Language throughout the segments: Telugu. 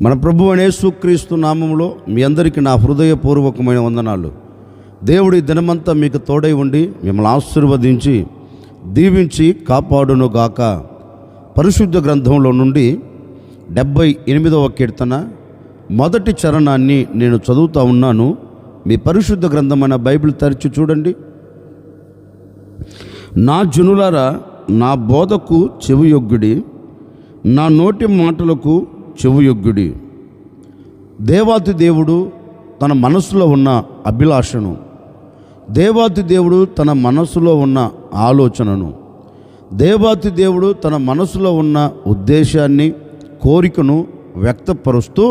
మన ప్రభువైన యేసుక్రీస్తు నామములో మీ అందరికీ నా హృదయపూర్వకమైన వందనాలు. దేవుడి దినమంతా మీకు తోడై ఉండి మిమ్మల్ని ఆశీర్వదించి దీవించి కాపాడును గాక. పరిశుద్ధ గ్రంథంలో నుండి 78వ కీర్తన మొదటి చరణాన్ని నేను చదువుతూ ఉన్నాను. మీ పరిశుద్ధ గ్రంథమైన బైబిల్ తెరిచి చూడండి. నా జనులారా, నా బోధకు చెవియొగ్గుడి, నా నోటి మాటలకు చెవియొగ్గుడి. దేవాతి దేవుడు తన మనసులో ఉన్న అభిలాషను, దేవాతి దేవుడు తన మనసులో ఉన్న ఆలోచనను, దేవాతి దేవుడు తన మనసులో ఉన్న ఉద్దేశాన్ని, కోరికను వ్యక్తపరుస్తూ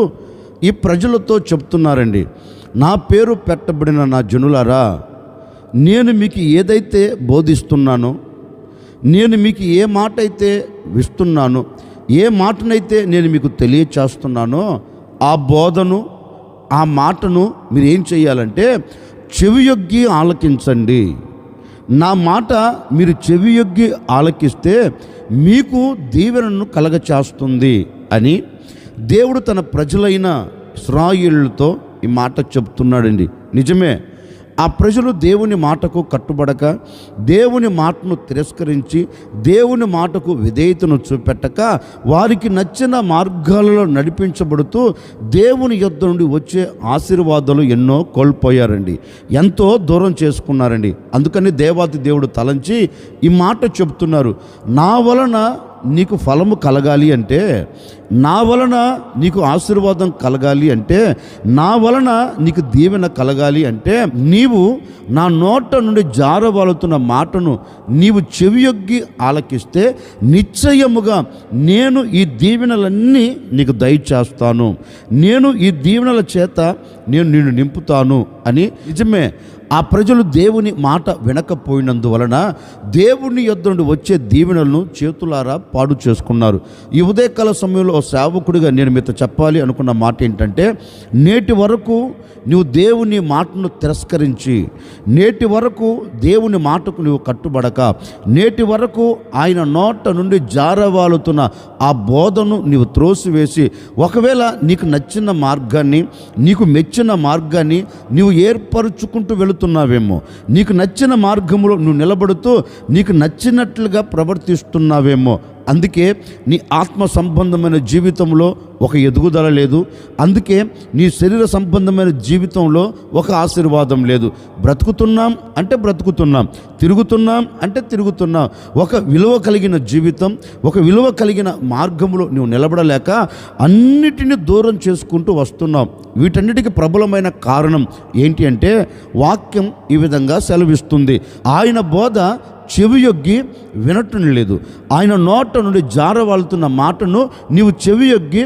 ఈ ప్రజలతో చెప్తున్నారండి. నా పేరు పెట్టబడిన నా జనులారా, నేను మీకు ఏదైతే బోధిస్తున్నానో, నేను మీకు ఏ మాట అయితే ఇస్తున్నానో, ఏ మాటనైతే నేను మీకు తెలియచేస్తున్నానో ఆ బోధను, ఆ మాటను మీరు ఏం చేయాలంటే చెవియొగ్గి ఆలకించండి. నా మాట మీరు చెవియొగ్గి ఆలకిస్తే మీకు దీవెనను కలగచేస్తుంది అని దేవుడు తన ప్రజలైన ఇశ్రాయేలుతో ఈ మాట చెప్తున్నాడండి. నిజమే, ఆ ప్రజలు దేవుని మాటకు కట్టుబడక, దేవుని మాటను తిరస్కరించి, దేవుని మాటకు విధేయతను చూపెట్టక, వారికి నచ్చిన మార్గాలలో నడిపించబడుతూ దేవుని యొద్ద నుండి వచ్చే ఆశీర్వాదాలు ఎన్నో కోల్పోయారండి, ఎంతో దూరం చేసుకున్నారండి. అందుకని దేవాతి దేవుడు తలంచి ఈ మాట చెప్తున్నారు. నా వలన నీకు ఫలము కలగాలి అంటే, నా వలన నీకు ఆశీర్వాదం కలగాలి అంటే, నా వలన నీకు దీవెన కలగాలి అంటే, నీవు నా నోట నుండి జారవాలుతున్న మాటను నీవు చెవియొగ్గి ఆలకిస్తే నిశ్చయముగా నేను ఈ దీవెనలన్నీ నీకు దయచేస్తాను, నేను ఈ దీవెనల చేత నేను నిన్ను నింపుతాను అని. నిజమే, ఆ ప్రజలు దేవుని మాట వినకపోయినందువలన దేవుని యొద్ద నుండి వచ్చే దీవెనలను చేతులారా పాడు చేసుకున్నారు. ఈ ఉదయకాల సమయంలో ఓ సేవకుడిగా నేను మీతో చెప్పాలి అనుకున్న మాట ఏంటంటే, నేటి వరకు నువ్వు దేవుని మాటను తిరస్కరించి, నేటి వరకు దేవుని మాటకు నువ్వు కట్టుబడక, నేటి వరకు ఆయన నోట నుండి జారవాలుతున్న ఆ బోధను నీవు త్రోసివేసి, ఒకవేళ నీకు నచ్చిన మార్గాన్ని, నీకు మెచ్చిన మార్గాన్ని నీవు ఏర్పరుచుకుంటూ వెళుతున్నావేమో, నీకు నచ్చిన మార్గంలో నువ్వు నిలబడుతూ నీకు నచ్చినట్లుగా ప్రవర్తిస్తున్నావేమో. అందుకే నీ ఆత్మ సంబంధమైన జీవితంలో ఒక ఎదుగుదల లేదు, అందుకే నీ శరీర సంబంధమైన జీవితంలో ఒక ఆశీర్వాదం లేదు. బ్రతుకుతున్నాం అంటే బ్రతుకుతున్నాం, తిరుగుతున్నాం అంటే తిరుగుతున్నాం. ఒక విలువ కలిగిన జీవితం, ఒక విలువ కలిగిన మార్గంలో నువ్వు నిలబడలేక అన్నిటినీ దూరం చేసుకుంటూ వస్తున్నాం. వీటన్నిటికీ ప్రబలమైన కారణం ఏంటి అంటే, వాక్యం ఈ విధంగా సెలవిస్తుంది. ఆయన బోధ చెవియొగ్గి వినటం లేదు, ఆయన నోట నుండి జారవాలుతున్న మాటను నీవు చెవియొగ్గి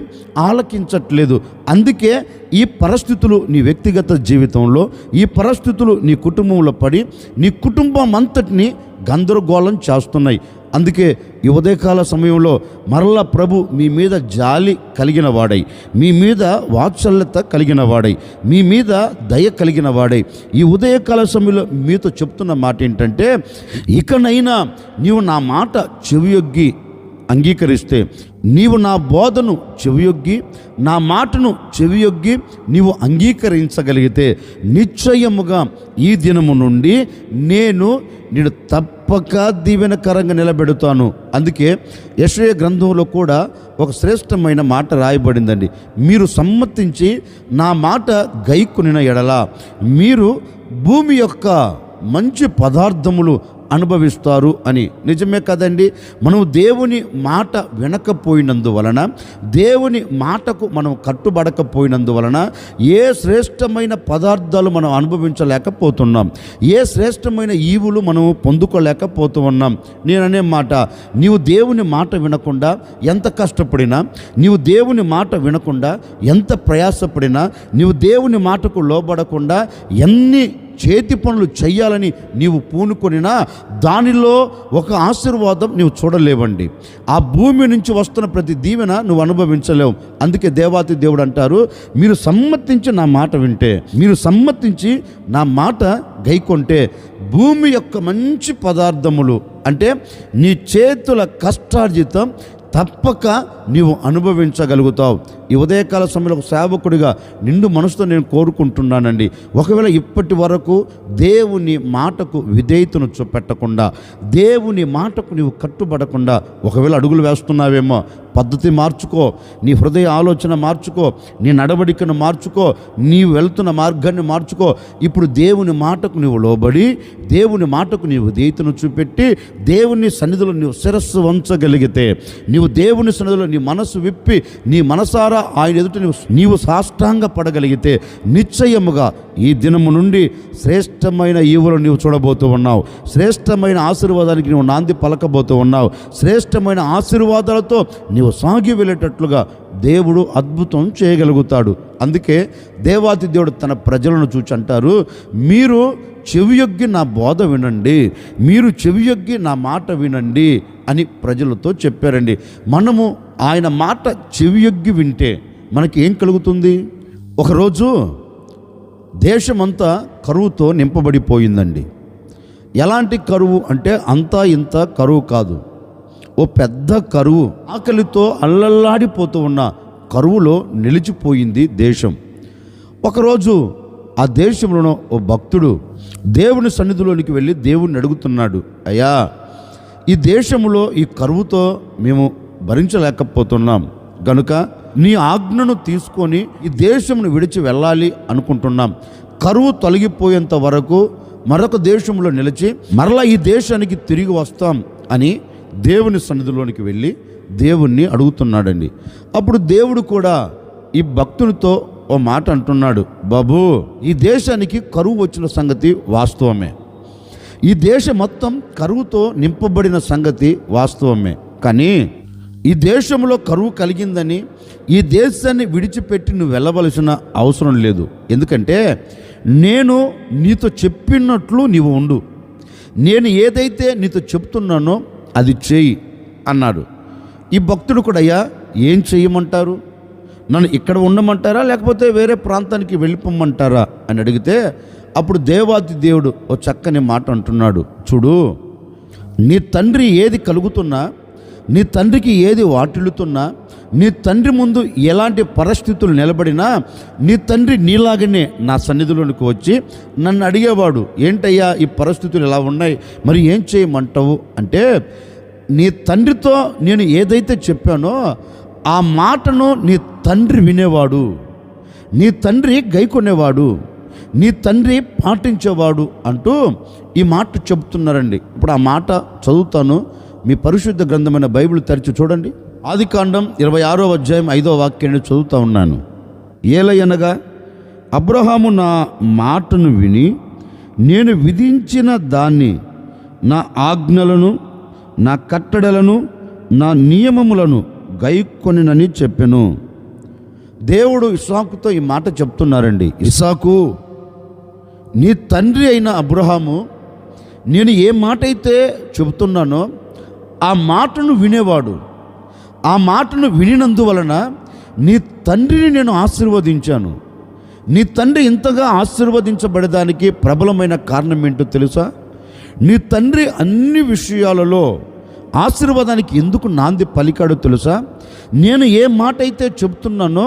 ఆలకించట్లేదు. అందుకే ఈ పరిస్థితులు నీ వ్యక్తిగత జీవితంలో, ఈ పరిస్థితులు నీ కుటుంబంలో పడి నీ కుటుంబం అంతటిని గందరగోళం చేస్తున్నాయి. అందుకే ఈ ఉదయకాల సమయంలో మరలా ప్రభు మీ మీద జాలి కలిగిన వాడై, మీ మీద వాత్సల్యత కలిగిన వాడై, మీ మీద దయ కలిగిన వాడై ఈ ఉదయకాల సమయంలో మీతో చెప్తున్న మాట ఏంటంటే, ఇకనైనా నీవు నా మాట చెవియొగ్గి అంగీకరిస్తే, నీవు నా బోధను చెవియొగ్గి, నా మాటను చెవియొగ్గి నీవు అంగీకరించగలిగితే నిశ్చయముగా ఈ దినము నుండి నేను తప్పక దీవెనకరంగా నిలబెడతాను. అందుకే యెషయా గ్రంథంలో కూడా ఒక శ్రేష్టమైన మాట రాయబడిందండి. మీరు సమ్మతించి నా మాట గైకొనిన ఎడల మీరు భూమి యొక్క మంచి పదార్థములు అనుభవిస్తారు అని. నిజమే కదండి, మనం దేవుని మాట వినకపోయినందువలన, దేవుని మాటకు మనం కట్టుబడకపోయినందువలన ఏ శ్రేష్టమైన పదార్థాలు మనం అనుభవించలేకపోతున్నాం, ఏ శ్రేష్టమైన ఈవులు మనం పొందుకోలేకపోతూ ఉన్నాం. నేననే మాట, నీవు దేవుని మాట వినకుండా ఎంత కష్టపడినా, నీవు దేవుని మాట వినకుండా ఎంత ప్రయాసపడినా, నీవు దేవుని మాటకు లోబడకుండా ఎన్ని చేతి పనులు చెయ్యాలని నీవు పూనుకొనినా దానిలో ఒక ఆశీర్వాదం నీవు చూడలేవండి. ఆ భూమి నుంచి వస్తున్న ప్రతి దీవెన నువ్వు అనుభవించలేవు. అందుకే దేవాతి దేవుడు అంటారు, మీరు సమ్మతించి నా మాట వింటే, మీరు సమ్మతించి నా మాట గైకొంటే భూమి యొక్క మంచి పదార్థములు అంటే నీ చేతుల కష్టార్జితం తప్పక నీవు అనుభవించగలుగుతావు. ఈ ఉదయకాల సమయంలో ఒక సేవకుడిగా నిండు మనసుతో నేను కోరుకుంటున్నానండి, ఒకవేళ ఇప్పటి వరకు దేవుని మాటకు విధేయతను చూపెట్టకుండా, దేవుని మాటకు నీవు కట్టుబడకుండా ఒకవేళ అడుగులు వేస్తున్నావేమో, పద్ధతి మార్చుకో, నీ హృదయ ఆలోచన మార్చుకో, నీ నడవడికను మార్చుకో, నీవు వెళ్తున్న మార్గాన్ని మార్చుకో. ఇప్పుడు దేవుని మాటకు నీవు లోబడి, దేవుని మాటకు నీవు విధేయతను చూపెట్టి, దేవుని సన్నిధిలో నీవు శిరస్సు వంచగలిగితే, నీవు దేవుని సన్నిధిలో నీ మనసు విప్పి, నీ మనసారా ఆయన ఎదుట నీవు సాష్టాంగ పడగలిగితే, నిశ్చయముగా ఈ దినము నుండి శ్రేష్టమైన ఈవులు నీవు చూడబోతూ ఉన్నావు. శ్రేష్టమైన ఆశీర్వాదానికి నీవు నాంది పలకబోతూ ఉన్నావు. శ్రేష్టమైన ఆశీర్వాదాలతో నీవు సాగి వెళ్ళేటట్లుగా దేవుడు అద్భుతం చేయగలుగుతాడు. అందుకే దేవాతి దేవుడు తన ప్రజలను చూచి అంటారు, మీరు చెవియొగ్గి నా బోధ వినండి, మీరు చెవియొగ్గి నా మాట వినండి అని ప్రజలతో చెప్పారండి. మనము ఆయన మాట చెవియొగ్గి వింటే మనకి ఏం కలుగుతుంది? ఒకరోజు దేశమంతా కరువుతో నింపబడిపోయిందండి. ఎలాంటి కరువు అంటే అంతా ఇంత కరువు కాదు, ఓ పెద్ద కరువు. ఆకలితో అల్లల్లాడిపోతూ ఉన్న కరువులో నిలిచిపోయింది దేశం. ఒకరోజు ఆ దేశంలోనో ఓ భక్తుడు దేవుని సన్నిధిలోనికి వెళ్ళి దేవుణ్ణి అడుగుతున్నాడు, అయ్యా, ఈ దేశంలో ఈ కరువుతో మేము భరించలేకపోతున్నాం గనుక నీ ఆజ్ఞను తీసుకొని ఈ దేశంను విడిచి వెళ్ళాలి అనుకుంటున్నాం. కరువు తొలగిపోయేంత వరకు మరొక దేశంలో నిలిచి మరలా ఈ దేశానికి తిరిగి వస్తాం అని దేవుని సన్నిధిలోనికి వెళ్ళి దేవుణ్ణి అడుగుతున్నాడండి. అప్పుడు దేవుడు కూడా ఈ భక్తునితో ఓ మాట అంటున్నాడు, బాబు, ఈ దేశానికి కరువు వచ్చిన సంగతి వాస్తవమే, ఈ దేశం మొత్తం కరువుతో నింపబడిన సంగతి వాస్తవమే. కానీ ఈ దేశంలో కరువు కలిగిందని ఈ దేశాన్ని విడిచిపెట్టి నువ్వు వెళ్ళవలసిన అవసరం లేదు. ఎందుకంటే నేను నీతో చెప్పినట్లు నీవు ఉండు, నేను ఏదైతే నీతో చెప్తున్నానో అది చేయి అన్నాడు. ఈ భక్తుడు కూడా, అయ్యా, ఏం చెయ్యమంటారు? నన్ను ఇక్కడ ఉండమంటారా లేకపోతే వేరే ప్రాంతానికి వెళ్ళిపోమంటారా అని అడిగితే, అప్పుడు దేవాతి దేవుడు ఓ చక్కని మాట అంటున్నాడు, చూడు, నీ తండ్రి ఏది కలుగుతున్నా, నీ తండ్రికి ఏది వాటిల్లుతున్నా, నీ తండ్రి ముందు ఎలాంటి పరిస్థితులు నిలబడినా నీ తండ్రి నీలాగనే నా సన్నిధిలోనికి వచ్చి నన్ను అడిగేవాడు, ఏంటయ్యా ఈ పరిస్థితులు ఎలా ఉన్నాయి, మరి ఏం చేయమంటావు అంటే, నీ తండ్రితో నేను ఏదైతే చెప్పానో ఆ మాటను నీ తండ్రి వినేవాడు, నీ తండ్రి గైకొనేవాడు, నీ తండ్రి పాటించేవాడు అంటూ ఈ మాట చెబుతున్నారండి. ఇప్పుడు ఆ మాట చదువుతాను, మీ పరిశుద్ధ గ్రంథమైన బైబిల్ తెరిచి చూడండి. ఆదికాండం 26వ అధ్యాయం 5వ వాక్యాన్ని చదువుతూ ఉన్నాను. ఏలయనగా అబ్రహాము నా మాటను విని నేను విధించిన దాన్ని, నా ఆజ్ఞలను, నా కట్టడలను, నా నియమములను గైకొనినని చెప్పెను. దేవుడు ఇస్సాకుతో ఈ మాట చెప్తున్నారండి, ఇస్సాకు, నీ తండ్రి అయిన అబ్రహాము నేను ఏ మాట అయితే చెబుతున్నానో ఆ మాటను వినేవాడు. ఆ మాటను వినినందువలన నీ తండ్రిని నేను ఆశీర్వదించాను. నీ తండ్రి ఇంతగా ఆశీర్వదించబడడానికి ప్రబలమైన కారణం ఏంటో తెలుసా? నీ తండ్రి అన్ని విషయాలలో ఆశీర్వాదానికి ఎందుకు నాంది పలికాడో తెలుసా? నేను ఏ మాట అయితే చెబుతున్నానో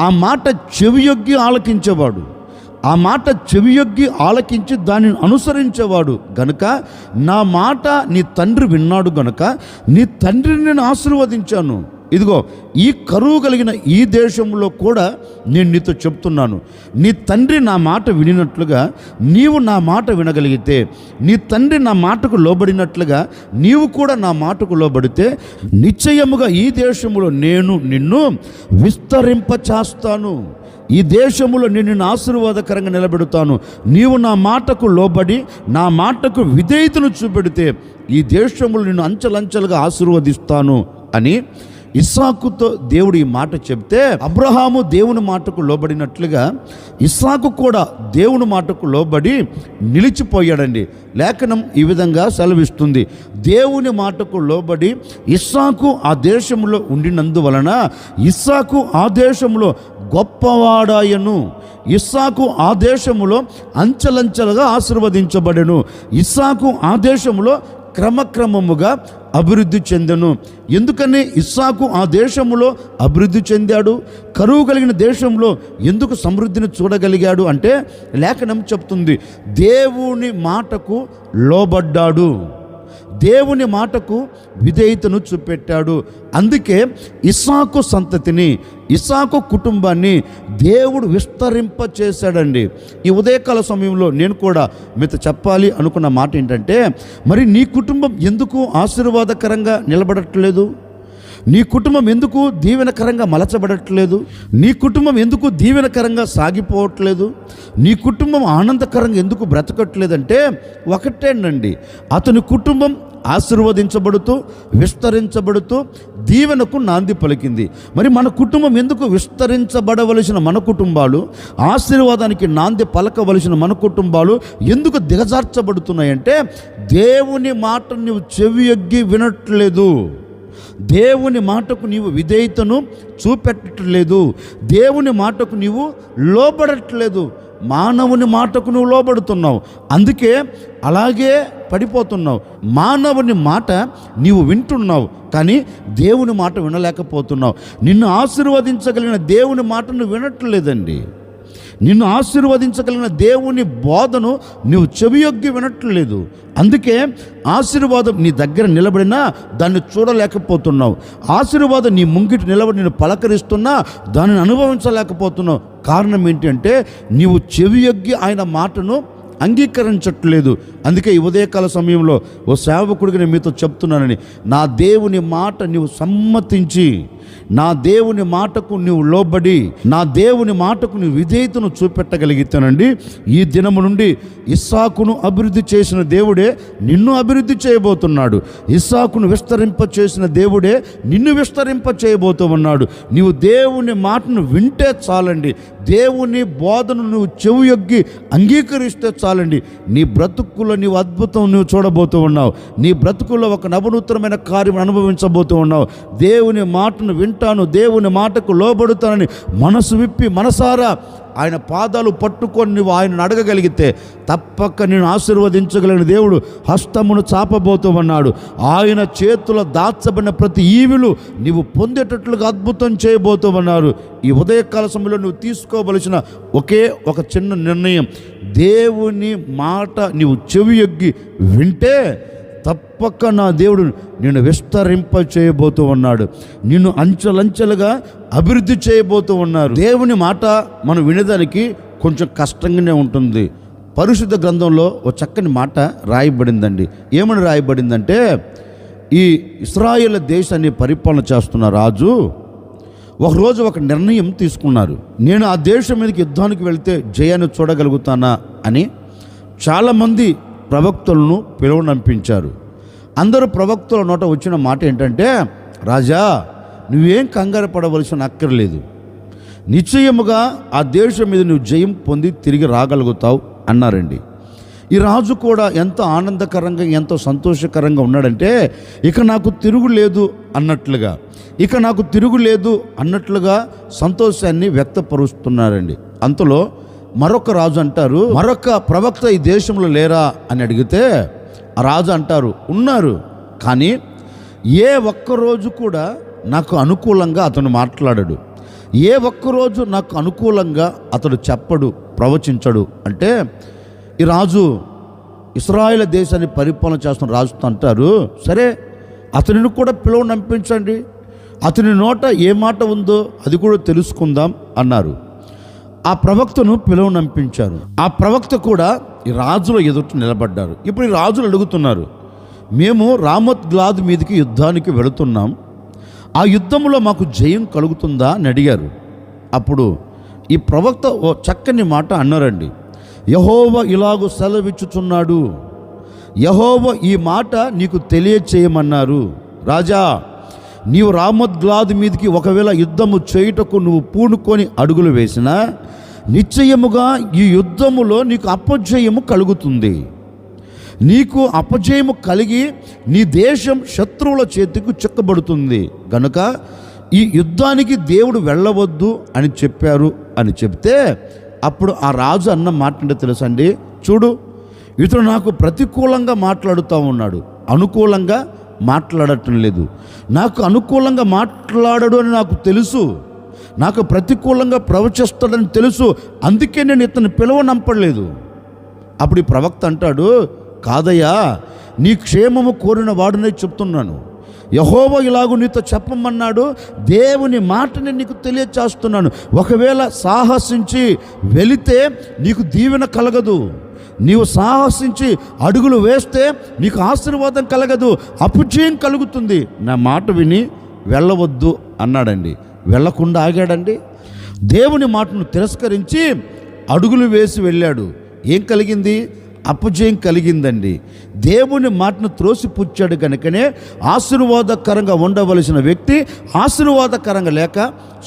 ఆ మాట చెవియొగ్గి ఆలకించేవాడు, ఆ మాట చెవియొగ్గి ఆలకించి దానిని అనుసరించేవాడు గనుక నా మాట నీ తండ్రి విన్నాడు గనుక నీ తండ్రిని నేను ఆశీర్వదించాను. ఇదిగో ఈ కరువు కలిగిన ఈ దేశంలో కూడా నేను నీతో చెప్తున్నాను, నీ తండ్రి నా మాట వినినట్లుగా నీవు నా మాట వినగలిగితే, నీ తండ్రి నా మాటకు లోబడినట్లుగా నీవు కూడా నా మాటకు లోబడితే నిశ్చయముగా ఈ దేశంలో నేను నిన్ను విస్తరింపచేస్తాను, ఈ దేశంలో నిన్ను ఆశీర్వాదకరంగా నిలబెడతాను. నీవు నా మాటకు లోబడి నా మాటకు విధేయతను చూపెడితే ఈ దేశంలో నిన్ను అంచెలంచెలుగా ఆశీర్వదిస్తాను అని ఇస్సాకుతో దేవుడు ఈ మాట చెప్తే, అబ్రహాము దేవుని మాటకు లోబడినట్లుగా ఇస్సాకు కూడా దేవుని మాటకు లోబడి నిలిచిపోయాడండి. లేఖనం ఈ విధంగా సెలవిస్తుంది, దేవుని మాటకు లోబడి ఇస్సాకు ఆ దేశంలో ఉండినందువలన ఇస్సాకు ఆ దేశంలో గొప్పవాడాయను, ఇస్సాకు ఆ దేశములో అంచెలంచెలుగా ఆశీర్వదించబడెను, ఇస్సాకు ఆ దేశంలో క్రమక్రమముగా అభివృద్ధి చెందెను. ఎందుకని ఇస్సాకు ఆ దేశంలో అభివృద్ధి చెందాడు? కరువు కలిగిన దేశంలో ఎందుకు సమృద్ధిని చూడగలిగాడు అంటే లేఖనం చెప్తుంది, దేవుని మాటకు లోబడ్డాడు, దేవుని మాటకు విధేయతను చూపెట్టాడు. అందుకే ఇస్సాకు సంతతిని, ఇస్సాకు కుటుంబాన్ని దేవుడు విస్తరింప చేశాడండి. ఈ ఉదయకాల సమయంలో నేను కూడా మీతో చెప్పాలి అనుకున్న మాట ఏంటంటే, మరి నీ కుటుంబం ఎందుకు ఆశీర్వాదకరంగా నిలబడట్లేదు? నీ కుటుంబం ఎందుకు దీవెనకరంగా మలచబడట్లేదు? నీ కుటుంబం ఎందుకు దీవెనకరంగా సాగిపోవట్లేదు? నీ కుటుంబం ఆనందకరంగా ఎందుకు బ్రతకట్లేదంటే ఒకటేనండి, అతని కుటుంబం ఆశీర్వదించబడుతూ విస్తరించబడుతూ దీవెనకు నాంది పలికింది. మరి మన కుటుంబం ఎందుకు విస్తరించబడవలసిన మన కుటుంబాలు, ఆశీర్వాదానికి నాంది పలకవలసిన మన కుటుంబాలు ఎందుకు దిగజార్చబడుతున్నాయంటే దేవుని మాట నువ్వు చెవియొగ్గి వినట్లేదు, దేవుని మాటకు నీవు విధేయతను చూపెట్టట్లేదు, దేవుని మాటకు నీవు లోబడట్లేదు, మానవుని మాటకు నువ్వు లోబడుతున్నావు, అందుకే అలాగే పడిపోతున్నావు. మానవుని మాట నీవు వింటున్నావు కానీ దేవుని మాట వినలేకపోతున్నావు. నిన్ను ఆశీర్వదించగలిగిన దేవుని మాటను వినట్లేదండి. నిన్ను ఆశీర్వదించగలిగిన దేవుని బోధను నువ్వు చెవియొగ్గి వినట్లేదు. అందుకే ఆశీర్వాదం నీ దగ్గర నిలబడినా దాన్ని చూడలేకపోతున్నావు. ఆశీర్వాదం నీ ముంగిటి నిలబడి నేను పలకరిస్తున్నా దానిని అనుభవించలేకపోతున్నావు. కారణం ఏంటి అంటే నీవు చెవియొగ్గి ఆయన మాటను అంగీకరించట్లేదు. అందుకే ఈ ఉదయకాల సమయంలో ఓ సేవకుడికి నేను మీతో చెప్తున్నానని, నా దేవుని మాట నీవు సమ్మతించి, నా దేవుని మాటకు నీవు లోబడి, నా దేవుని మాటకు నీవు విధేయతను చూపెట్టగలిగితేనండి, ఈ దినము నుండి ఇస్సాకును అభివృద్ధి చేసిన దేవుడే నిన్ను అభివృద్ధి చేయబోతున్నాడు. ఇస్సాకును విస్తరింప చేసిన దేవుడే నిన్ను విస్తరింప చేయబోతూ ఉన్నాడు. నీవు దేవుని మాటను వింటే చాలండి, దేవుని బోధను నువ్వు చెవియొగ్గి అంగీకరిస్తే చాలండి, నీ బ్రతుకుల్లో నీవు అద్భుతం నువ్వు చూడబోతూ ఉన్నావు. నీ బ్రతుకుల్లో ఒక నవనూతనమైన కార్యం అనుభవించబోతూ ఉన్నావు. దేవుని మాటను వింటాను, దేవుని మాటకు లోబడుతానని మనసు విప్పి మనసారా ఆయన పాదాలు పట్టుకొని నువ్వు ఆయనను అడగగలిగితే తప్పక నేను ఆశీర్వదించగలిగిన దేవుడు హస్తమును చాపబోతూ ఉన్నాడు. ఆయన చేతుల దాచబడిన ప్రతి ఈవులు నీవు పొందేటట్లుగా అద్భుతం చేయబోతూ ఉన్నారు. ఈ ఉదయకాల సమయంలో నువ్వు తీసుకోవలసిన ఒకే ఒక చిన్న నిర్ణయం, దేవుని మాట నీవు చెవియొగ్గి వింటే తప్పక నా దేవుడు నిన్ను విస్తరింప చేయబోతూ ఉన్నాడు, నిన్ను అంచెలంచెలుగా అభివృద్ధి చేయబోతూ ఉన్నారు. దేవుని మాట మనం వినేదానికి కొంచెం కష్టంగానే ఉంటుంది. పరిశుద్ధ గ్రంథంలో ఒక చక్కని మాట రాయబడిందండి. ఏమని రాయబడిందంటే, ఈ ఇశ్రాయేల్ దేశాన్ని పరిపాలన చేస్తున్న రాజు ఒకరోజు ఒక నిర్ణయం తీసుకున్నారు. నేను ఆ దేశం మీదకి యుద్ధానికి వెళ్తే జయాన్ని చూడగలుగుతానా అని చాలామంది ప్రవక్తలను పిలువనంపించారు. అందరూ ప్రవక్తల నోట వచ్చిన మాట ఏంటంటే, రాజా నువ్వేం కంగారు పడవలసిన అక్కర్లేదు, నిశ్చయముగా ఆ దేశం మీద నువ్వు జయం పొంది తిరిగి రాగలుగుతావు అన్నారండి. ఈ రాజు కూడా ఎంతో ఆనందకరంగా ఎంతో సంతోషకరంగా ఉన్నాడంటే, ఇక నాకు తిరుగులేదు అన్నట్లుగా, ఇక నాకు తిరుగులేదు అన్నట్లుగా సంతోషాన్ని వ్యక్తపరుస్తున్నారండి. అంతలో మరొక రాజు అంటారు, మరొక ప్రవక్త ఈ దేశంలో లేరా అని అడిగితే ఆ రాజు అంటారు, ఉన్నారు, కానీ ఏ ఒక్కరోజు కూడా నాకు అనుకూలంగా అతను మాట్లాడడు, ఏ ఒక్కరోజు నాకు అనుకూలంగా అతడు చెప్పడు, ప్రవచించడు. అంటే ఈ రాజు ఇశ్రాయేల్ దేశాన్ని పరిపాలన చేస్తున్న రాజుతో అంటారు, సరే అతనిని కూడా పిలువనంపించండి, అతని నోట ఏ మాట ఉందో అది కూడా తెలుసుకుందాం అన్నారు. ఆ ప్రవక్తను పిలువనంపించారు. ఆ ప్రవక్త కూడా ఈ రాజుల ఎదుట నిలబడ్డారు. ఇప్పుడు ఈ రాజులు అడుగుతున్నారు, మేము రామోత్ గిలాదు మీదకి యుద్ధానికి వెళుతున్నాం, ఆ యుద్ధంలో మాకు జయం కలుగుతుందా అని అడిగారు. అప్పుడు ఈ ప్రవక్త ఓ చక్కని మాట అన్నారండి, యెహోవా ఇలాగూ సెలవిచ్చుచున్నాడు, యెహోవా ఈ మాట నీకు తెలియచేయమన్నారు, రాజా నీవు రామోత్ గిలాదు మీదకి ఒకవేళ యుద్ధము చేయుటకు నువ్వు పూనుకొని అడుగులు వేసినా నిశ్చయముగా ఈ యుద్ధములో నీకు అపజయము కలుగుతుంది, నీకు అపజయము కలిగి నీ దేశం శత్రువుల చేతికి చిక్కబడుతుంది, గనుక ఈ యుద్ధానికి దేవుడు వెళ్ళవద్దు అని చెప్పారు అని చెప్తే, అప్పుడు ఆ రాజు అన్న మాట అంటే తెలుసండి, చూడు ఇతడు నాకు ప్రతికూలంగా మాట్లాడుతూ ఉన్నాడు, అనుకూలంగా మాట్లాడటం లేదు. నాకు అనుకూలంగా మాట్లాడడు అని నాకు తెలుసు, నాకు ప్రతికూలంగా ప్రవచిస్తాడని తెలుసు, అందుకే నేను ఇతన్ని పిలవనంపలేదు. అప్పుడు ఈ ప్రవక్త అంటాడు, కాదయ్యా, నీ క్షేమము కోరిన వాడునే చెప్తున్నాను. యెహోవా ఇలాగూ నీతో చెప్పమన్నాడు, దేవుని మాటని నీకు తెలియచేస్తున్నాను. ఒకవేళ సాహసించి వెళితే నీకు దీవెన కలగదు, నీవు సాహసించి అడుగులు వేస్తే నీకు ఆశీర్వాదం కలగదు, అపజయం కలుగుతుంది. నా మాట విని వెళ్ళవద్దు అన్నాడండి. వెళ్ళకుండా ఆగాడండి. దేవుని మాటను తిరస్కరించి అడుగులు వేసి వెళ్ళాడు. ఏం కలిగింది? అపజయం కలిగిందండి. దేవుని మాటను త్రోసిపుచ్చాడు కనుకనే ఆశీర్వాదకరంగా ఉండవలసిన వ్యక్తి ఆశీర్వాదకరంగా లేక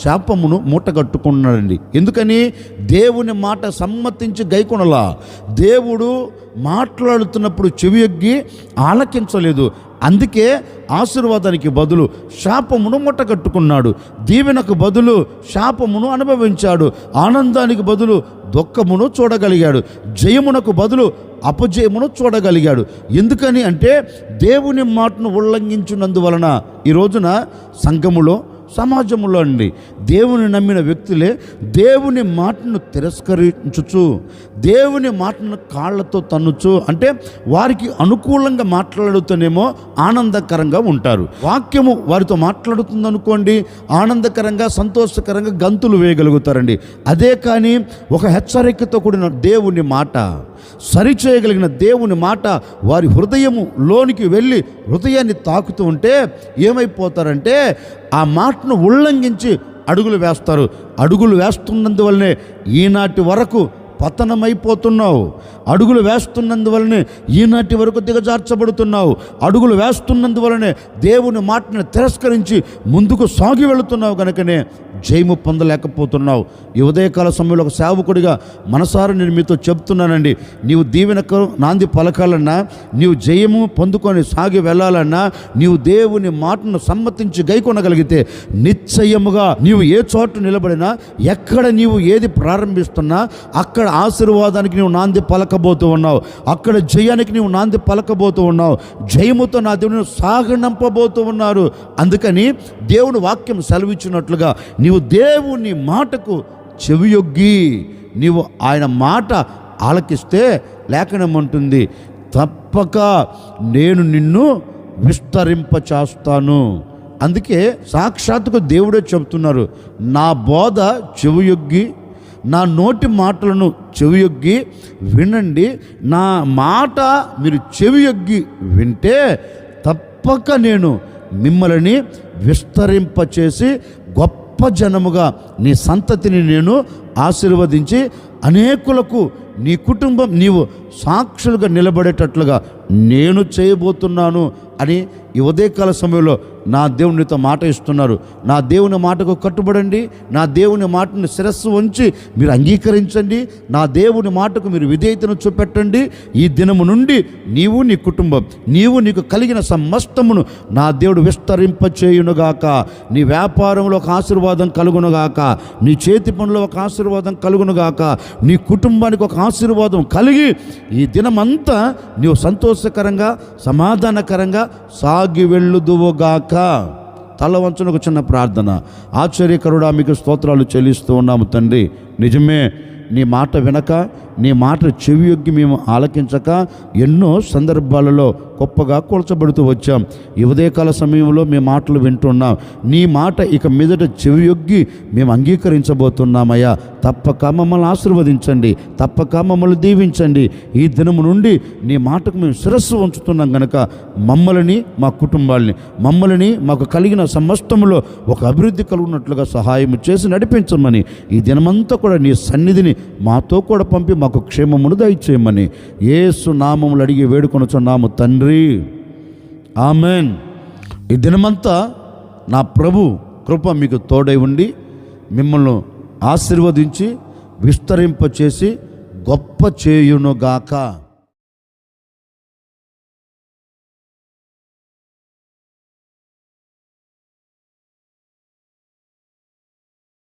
శాపమును మూటగట్టుకున్నాడండి. ఎందుకని? దేవుని మాట సమ్మతించి గైకొనలా. దేవుడు మాట్లాడుతున్నప్పుడు చెవియొగ్గి ఆలకించలేదు. అందుకే ఆశీర్వాదానికి బదులు శాపమును మూటగట్టుకున్నాడు. దీవెనకు బదులు శాపమును అనుభవించాడు. ఆనందానికి బదులు దుఃఖమును చూడగలిగాడు. జయమునకు బదులు అపజయమును చూడగలిగాడు. ఎందుకని అంటే దేవుని మాటను ఉల్లంఘించినందువలన ఈ రోజున సంఘములో, సమాజంలో అండి దేవుని నమ్మిన వ్యక్తులే దేవుని మాటను తిరస్కరించుచు, దేవుని మాటను కాళ్ళతో తన్నుచు, అంటే వారికి అనుకూలంగా మాట్లాడుతూనేమో ఆనందకరంగా ఉంటారు. వాక్యము వారితో మాట్లాడుతుంది అనుకోండి, ఆనందకరంగా సంతోషకరంగా గంతులు వేయగలుగుతారండి. అదే కానీ ఒక హెచ్చరికతో కూడిన దేవుని మాట, సరిచేయగలిగిన దేవుని మాట వారి హృదయము లోనికి వెళ్ళి హృదయాన్ని తాకుతూ ఉంటే ఏమైపోతారంటే ఆ మాటను ఉల్లంఘించి అడుగులు వేస్తారు. అడుగులు వేస్తున్నందువల్లనే ఈనాటి వరకు పతనమైపోతున్నావు. అడుగులు వేస్తున్నందువలనే ఈనాటి వరకు దిగజార్చబడుతున్నావు. అడుగులు వేస్తున్నందువలనే దేవుని మాటను తిరస్కరించి ముందుకు సాగి వెళుతున్నావు కనుకనే జయము పొందలేకపోతున్నావు. ఈ ఉదయకాల సమయంలో ఒక సేవకుడిగా మనసారా నేను మీతో చెప్తున్నానండి, నీవు దీవెనకు నాంది పలకాలన్నా, నీవు జయము పొందుకొని సాగి వెళ్ళాలన్నా, నీవు దేవుని మాటను సమ్మతించి గైకొనగలిగితే నిశ్చయముగా నీవు ఏ చోట నిలబడినా, ఎక్కడ నీవు ఏది ప్రారంభిస్తున్నా అక్కడ ఆశీర్వాదానికి నీవు నాంది పలకబోతూ ఉన్నావు, అక్కడ జయానికి నీవు నాంది పలకబోతూ ఉన్నావు. జయముతో నా దేవుని సాగనంపబోతూ ఉన్నారు. అందుకని దేవుని వాక్యం సెలవిచ్చినట్లుగా నీవు దేవుని మాటకు చెవియొగ్గి నీవు ఆయన మాట ఆలకిస్తే లేఖనమంటుంది, తప్పక నేను నిన్ను విస్తరింపచేస్తాను. అందుకే సాక్షాత్తుగా దేవుడే చెబుతున్నారు, నా బోధ చెవియొగ్గి, నా నోటి మాటలను చెవియొగ్గి వినండి. నా మాట మీరు చెవియొగ్గి వింటే తప్పక నేను మిమ్మల్ని విస్తరింపచేసి గొప్ప జనముగా నీ సంతతిని నేను ఆశీర్వదించి అనేకులకు నీ కుటుంబం నీవు సాక్షులుగా నిలబడేటట్లుగా నేను చేయబోతున్నాను అని ఈ ఉదయకాల సమయంలో నా దేవునితో మాట ఇస్తున్నారు. నా దేవుని మాటకు కట్టుబడండి. నా దేవుని మాటను శిరస్సు ఉంచి మీరు అంగీకరించండి. నా దేవుని మాటకు మీరు విధేయతను చూపెట్టండి. ఈ దినము నుండి నీవు, నీ కుటుంబం, నీవు నీకు కలిగిన సమస్తమును నా దేవుడు విస్తరింపచేయునుగాక. నీ వ్యాపారంలో ఒక ఆశీర్వాదం కలుగునుగాక, నీ చేతి పనులో ఒక ఆశీర్వాదం కలుగునుగాక, నీ కుటుంబానికి ఒక ఆశీర్వాదం కలిగి ఈ దినమంతా నీవు సంతోషకరంగా సమాధానకరంగా సాగి వెళ్ళుదువుగాక. తల వంచున ఒక చిన్న ప్రార్థన. ఆశ్చర్యకరుడా మీకు స్తోత్రాలు చెల్లిస్తూ ఉన్నాము తండ్రి. నిజమే, నీ మాట వినక, నీ మాట చెవియొగ్గి మేము ఆలకించక ఎన్నో సందర్భాలలో గొప్పగా కూల్చబడుతూ వచ్చాం. ఈ ఉదయకాల సమయంలో మేము మాటలు వింటున్నాం. నీ మాట ఇక మీదట చెవియొగ్గి మేము అంగీకరించబోతున్నామయ్యా. తప్పక మమ్మల్ని ఆశీర్వదించండి, తప్పక మమ్మల్ని దీవించండి. ఈ దినము నుండి నీ మాటకు మేము శిరస్సు ఉంచుతున్నాం కనుక మమ్మల్ని, మా కుటుంబాలని, మమ్మల్ని మాకు కలిగిన సమస్తములో ఒక అభివృద్ధి కలుగునట్లుగా సహాయం చేసి నడిపించమని, ఈ దినమంతా కూడా నీ సన్నిధిని మాతో కూడా పంపి మాకు క్షేమమును దయచేయమని యేసు నామములు అడిగి వేడుకొనుచున్నాము తండ్రి, ఆమెన్. ఈ దినమంతా నా ప్రభు కృప మీకు తోడై ఉండి మిమ్మల్ని ఆశీర్వదించి విస్తరింపచేసి గొప్ప చేయునుగాక.